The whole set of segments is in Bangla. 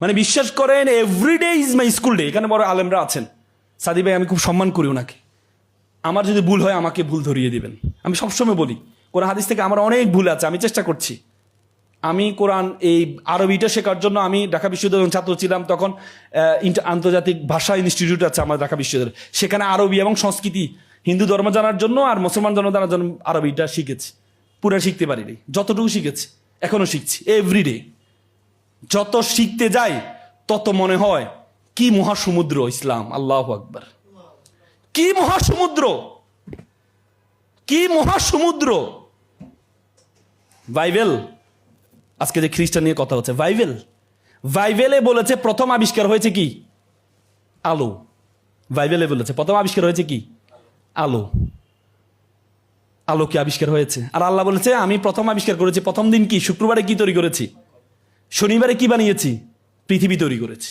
মানে বিশ্বাস করেন, everyday is my school day. এখানে বড় আলেমরা আছেন, সাদি ভাই আমি খুব সম্মান করি ওনাকে। আমার যদি ভুল হয় আমাকে ভুল ধরিয়ে দিবেন। আমি সবসময় বলি কোরআন হাদিস থেকে আমার অনেক ভুল আছে, আমি চেষ্টা করছি। আমি কোরআন এই আরবিটা শেখার জন্য আমি ঢাকা বিশ্ববিদ্যালয়ের ছাত্র ছিলাম, তখন আন্তর্জাতিক ভাষা ইনস্টিটিউট আছে আমার ঢাকা বিশ্ববিদ্যালয়, সেখানে আরবি এবং সংস্কৃতি, হিন্দু ধর্ম জানার জন্য আর মুসলমান ধর্ম জানার জন্য আরবিটা শিখেছি। পুরো শিখতে পারিনি, যতটুকু শিখেছি এখনো শিখছি এভরিডে। যত শিখতে যাই তত মনে হয় কি মহাসমুদ্র ইসলাম, আল্লাহু আকবার, কি মহাসমুদ্র, কি মহাসমুদ্র। বাইবেল, আজকে যে খ্রিস্টান নিয়ে কথা হচ্ছে, বাইবেলে বলেছে প্রথম আবিষ্কার হয়েছে কি? আলো। বাইবেলে বলেছে প্রথম আবিষ্কার হয়েছে কি? আলো। আলো কি আবিষ্কার হয়েছে? আর আল্লাহ বলেছে আমি প্রথম আবিষ্কার করেছি। প্রথম দিন কি? শুক্রবারে কি তৈরি করেছি? শনিবারে কি বানিয়েছি? পৃথিবী তৈরি করেছি।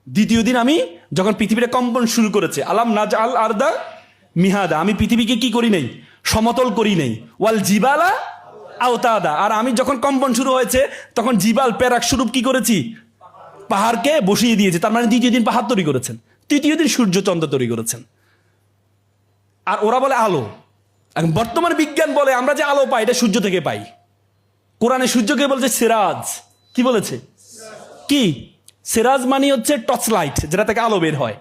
দ্বিতীয় দিন আমি যখন পৃথিবীটা কম্পন শুরু করেছে, আলাম নাজআল আরদা মিহাদা, আমি পৃথিবীকে কি করি নাই? সমতল করি নাই। ওয়াল জিবালা আওতাদা, আর আমি যখন কম্পন শুরু হয়েছে তখন জিবাল পেরাক স্বরূপ কি করেছি? পাহাড়কে বসিয়ে দিয়েছে। তার মানে দ্বিতীয় দিন পাহাড় তৈরি করেছেন, তৃতীয় দিন সূর্য চন্দ্র তৈরি করেছেন। আর ওরা বলে আলো। বর্তমান বিজ্ঞান বলে আমরা যে আলো পাই এটা সূর্য থেকে পাই। কোরআনে সূর্যকে বলছে সিরাজ। কি বলেছে? কি? সিরাজ মানে হচ্ছে টর্চ লাইট, যেটা থেকে আলো বের হয়।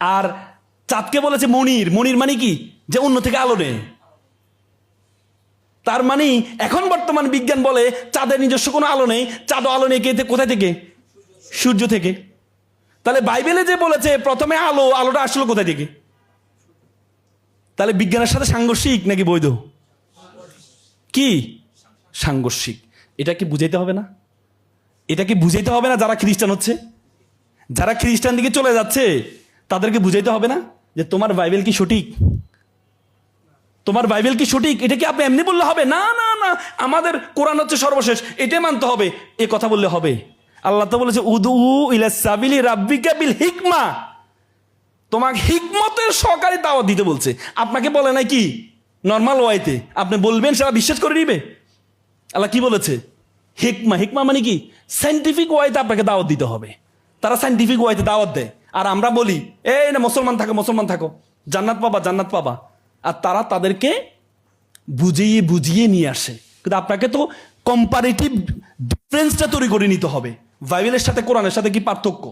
আর চাঁদকে বলেছে মনির। মনির মানে কি? যে অন্য থেকে আলো নেই। তার মানে এখন বর্তমান বিজ্ঞান বলে চাঁদের নিজস্ব কোনো আলো নেই, চাঁদও আলো নেই কোথায় থেকে? সূর্য থেকে। তাহলে বাইবেলে যে বলেছে প্রথমে আলো, আলোটা আসলো কোথায় থেকে? তাহলে বিজ্ঞানের সাথে সাংঘর্ষিক নাকি বৈধ? কি সাংঘর্ষিক? এটা কি বুঝাইতে হবে না? এটা কি বুঝাইতে হবে না? যারা খ্রিস্টান হচ্ছে, যারা খ্রিস্টান দিকে চলে যাচ্ছে, তাদেরকে বুঝাইতে হবে না যে তোমার বাইবেল কি সঠিক? তোমার বাইবেল কি সঠিক? এটা কি আপনি এমনি বললে হবে? না না না, আমাদের কোরআন হচ্ছে সর্বশেষ, এটাই মানতে হবে, এ কথা বললে হবে? আল্লাহ তো বলেছে উদু ইলা সাবিলি রাব্বিকা বিল হিকমা, তোমাকে হিকমতের সহকারে দাওয়াত দিতে বলছে। আপনাকে বলে নাই কি নর্মাল ওয়াইতে আপনি বলবেন, সেটা বিশ্বাস করে নিবে? আল্লাহ কি বলেছে? হিকমা। হিকমা মানে কি? সাইন্টিফিক ওয়াইতে আপনাকে দাওয়াত দিতে হবে। তারা সাইন্টিফিক ওয়াইতে দাওয়াত দেয়, আর আমরা বলি এই না মুসলমান থাকো, মুসলমান থাকো, জান্নাত পাবা, জান্নাত পাবা। আর তারা তাদেরকে বুঝিয়ে বুঝিয়ে নিয়ে আসে। কিন্তু আপনাকে তো কম্পারেটিভ ডিফারেন্সটা তৈরি করে নিতে হবে। বাইবেলের সাথে কোরআনের সাথে কি পার্থক্য?